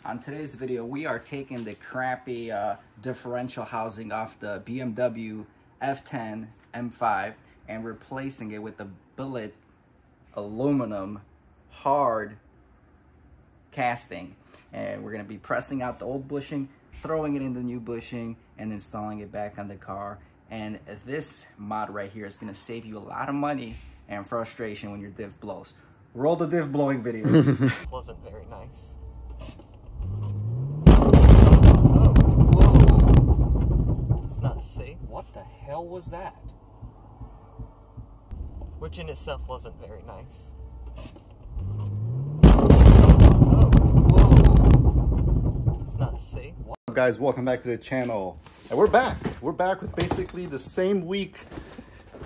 On today's video, we are taking the crappy differential housing off the BMW F10 M5 and replacing it with the Billet aluminum hard casting. And we're going to be pressing out the old bushing, throwing it in the new bushing, and installing it back on the car. And this mod right here is going to save you a lot of money and frustration when your diff blows. Roll the diff blowing videos. Wasn't very nice. Not safe. What the hell was that? Which in itself wasn't very nice. Oh, whoa. It's not safe. What? What's up, guys? Welcome back to the channel. And we're back. We're back with basically the same week.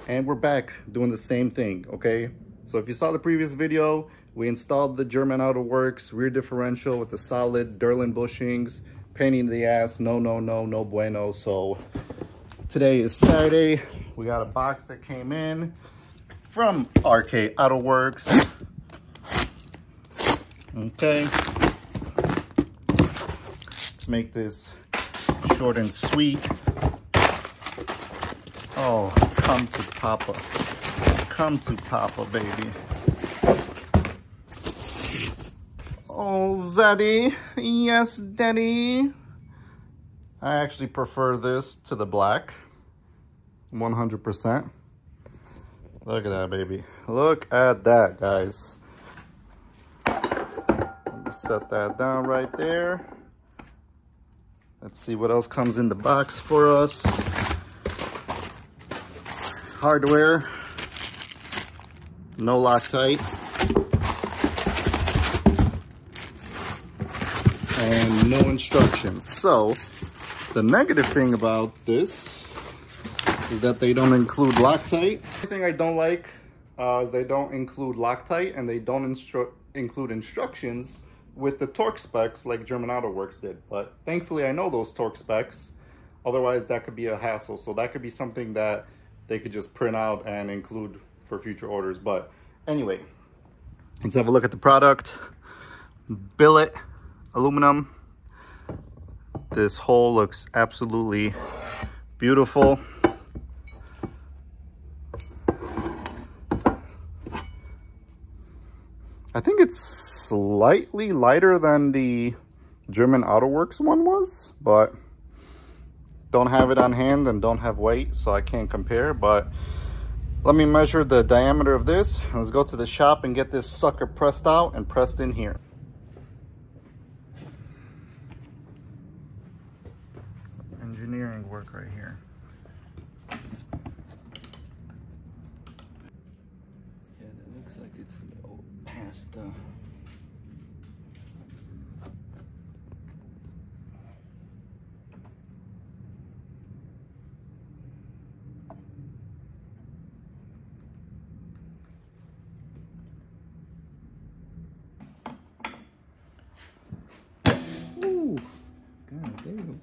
And we're back doing the same thing, okay? So if you saw the previous video, we installed the German Auto Works rear differential with the solid Durlin bushings. Pain in the ass, no bueno. So today is Saturday. We got a box that came in from RK Auto Works. Okay, let's make this short and sweet. Oh, come to Papa, baby. Oh, Zaddy. Yes, Daddy. I actually prefer this to the black. 100%. Look at that, baby. Look at that, guys. Let me set that down right there. Let's see what else comes in the box for us. Hardware. No Loctite. And no instructions. So the negative thing about this is that they don't include Loctite. The thing I don't like is they don't include Loctite, and they don't include instructions with the torque specs like German Auto Works did. But thankfully I know those torque specs, otherwise that could be a hassle. So that could be something that they could just print out and include for future orders. But anyway, let's have a look at the product. Billet aluminum. This hole looks absolutely beautiful. I think it's slightly lighter than the German Auto Works one was, but don't have it on hand and don't have weight, so I can't compare. But let me measure the diameter of this. Let's go to the shop and get this sucker pressed out and pressed in here. Engineering work right here. Yeah, that looks like it's past Ooh, God damn.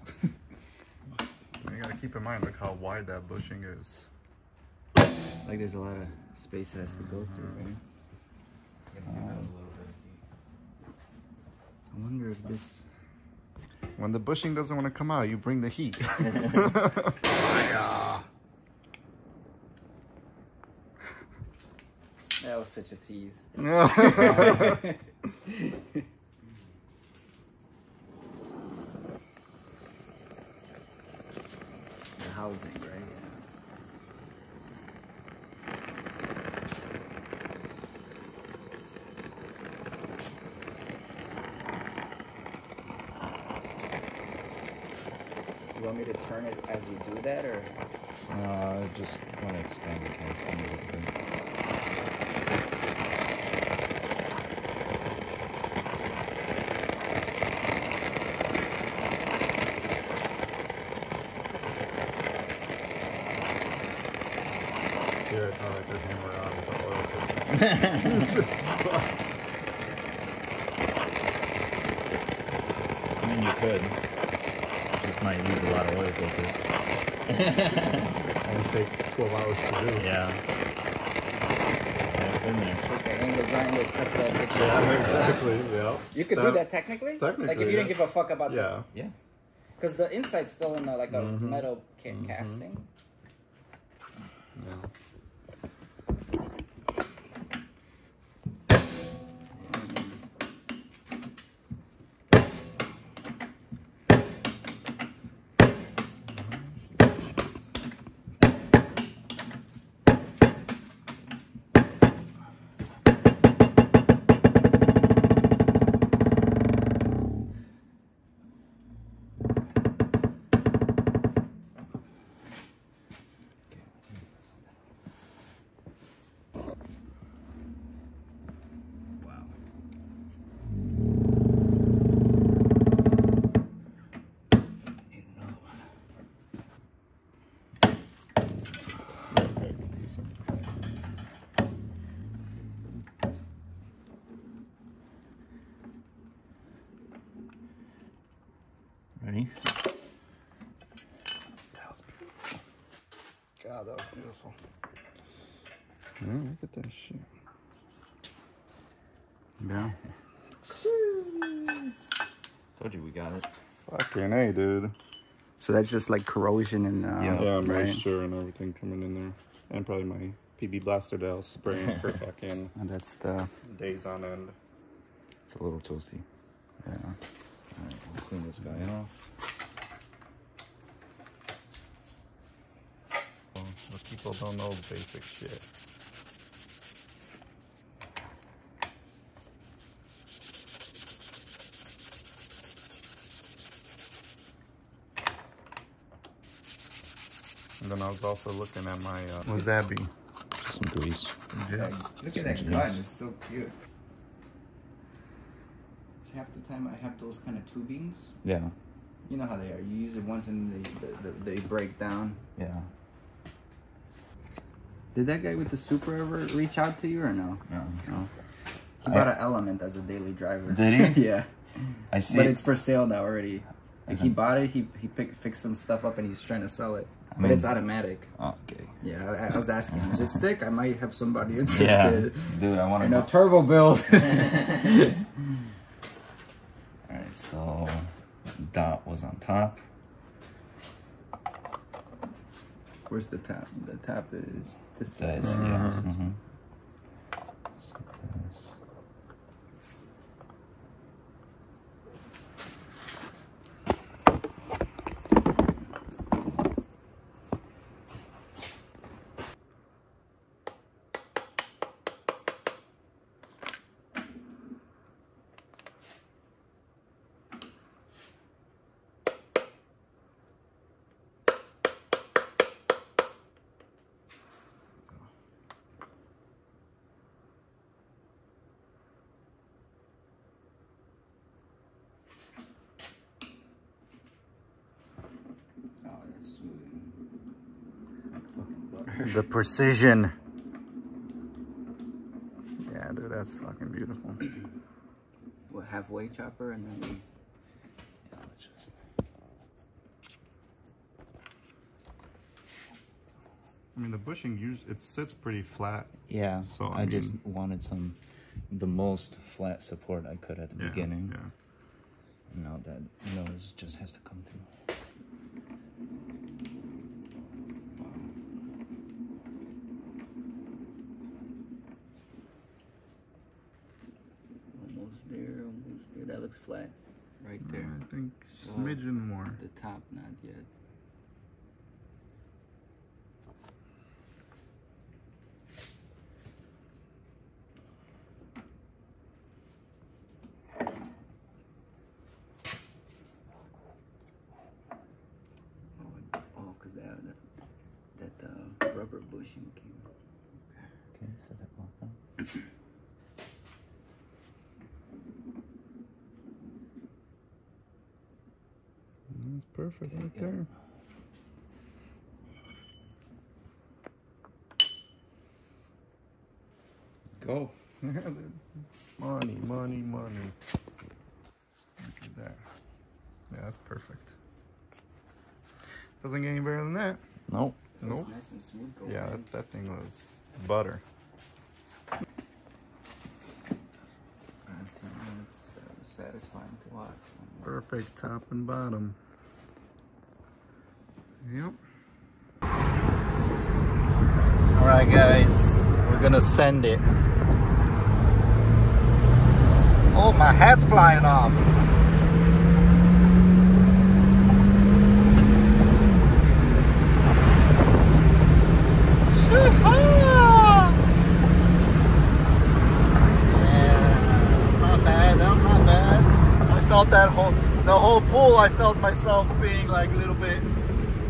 You gotta keep in mind, look how wide that bushing is. Like there's a lot of space it has to go through, right? I wonder if this... When the bushing doesn't want to come out, you bring the heat. That was such a tease. The housing, right? You want me to turn it as you do that, or? No, I just want to expand the casting a little bit. Here, I thought I could hammer it out with the oil filter. I mean, you could. Just might use a lot of oil filters. And take 12 hours to do. Yeah. Okay, angle grinder, cut that bitch Yeah, out. exactly. Yeah. You could do that technically? Technically, Like if you didn't yeah. give a fuck about Yeah. Yeah. because the inside's still in like a metal casting. Yeah. Wow. Ready? That was beautiful. God, that was beautiful. Yeah, look at that shit. Yeah. Told you we got it. Fucking A, dude. So that's just like corrosion and Yeah, right? moisture and everything coming in there. And probably my PB blaster that I was spraying for fucking And that's the days on end. It's a little toasty. yeah. Alright, we'll clean this guy off. Well, the people don't know basic shit. And then I was also looking at my, what's that be? Some grease. Look at that gun, it's so cute. Half the time I have those kind of tubings. Yeah. You know how they are. You use it once and they break down. Yeah. Did that guy with the Supra ever reach out to you or no? No. No. He bought an Element as a daily driver. Did he? Yeah. I see. But it's for sale now already. Like Is he it? bought it, he fixed some stuff up and he's trying to sell it. But mean- it's automatic. Okay. Yeah, I was asking him, is it stick? I might have somebody Yeah. interested. Dude, I want And to a turbo build. Alright, so dot was on top. Where's the top? The top is this That side. is, Right? yeah. Mm-hmm. Oh, that's smooth. Like fucking butter. The precision. Yeah, dude, that's fucking beautiful. What, halfway chopper and then Yeah, let's just. I mean, the bushing, it sits pretty flat. Yeah, So, I I just mean- wanted the most flat support I could at the beginning. Yeah. And now that nose just has to come through. almost there, almost there. That looks flat. Right there. I think smidgen more. The top, not yet. Oh, because that rubber bushing came. Okay, set that block down. That's perfect right there. Go. Money, money, money. Look at that. Yeah, that's perfect. Doesn't get any better than that. Nope. Nope. Nice and smooth. Yeah, that thing was butter. fun to watch. Perfect top and bottom. Yep. All right, guys, we're gonna send it. Oh, my hat's flying off. That the whole pool, I felt myself being like a little bit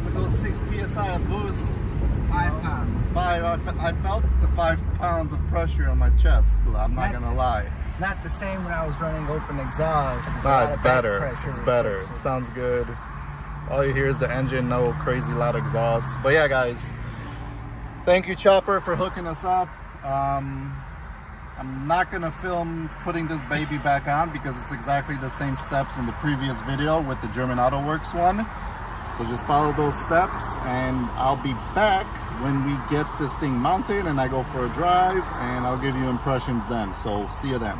with those 6 psi of boost. 5 pounds. I felt the 5 pounds of pressure on my chest. I'm not gonna lie. It's not the same when I was running open exhaust. Nah, it's better. It's better. It sounds good. All you hear is the engine, no crazy loud exhaust. But yeah, guys, thank you, Chopper, for hooking us up. I'm not gonna film putting this baby back on because it's exactly the same steps in the previous video with the German Auto Works one. So just follow those steps and I'll be back when we get this thing mounted and I go for a drive, and I'll give you impressions then. So see you then.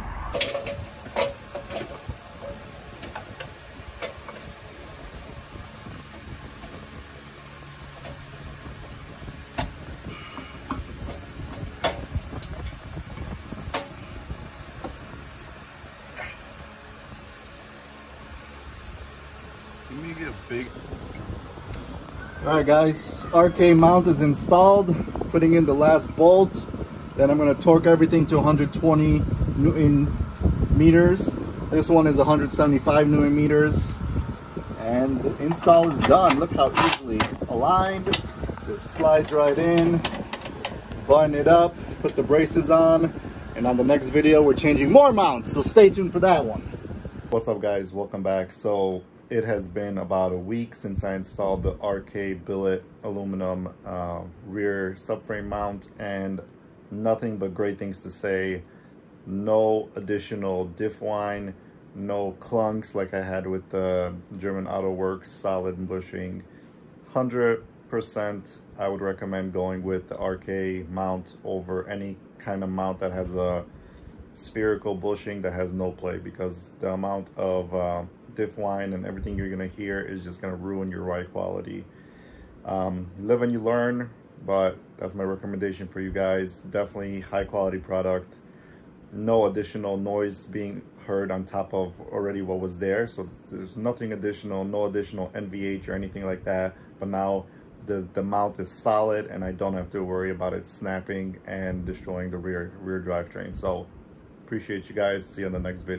Let me get a big... Alright guys, RK mount is installed. Putting in the last bolt. Then I'm going to torque everything to 120 Newton meters. This one is 175 Newton meters. And the install is done. Look how easily aligned. Just slides right in. Button it up. Put the braces on. And on the next video, we're changing more mounts. So stay tuned for that one. What's up guys, welcome back. So it has been about a week since I installed the RK Billet aluminum rear subframe mount, and nothing but great things to say. No additional diff line, no clunks like I had with the German Auto Works solid bushing. 100% I would recommend going with the RK mount over any kind of mount that has a spherical bushing that has no play, because the amount of diff line and everything you're gonna hear is just gonna ruin your ride quality. Live and you learn, but that's my recommendation for you guys. Definitely high quality product. No additional noise being heard on top of already what was there, so there's nothing additional, no additional NVH or anything like that. But now the mount is solid and I don't have to worry about it snapping and destroying the rear drivetrain. So appreciate you guys. See you in the next video.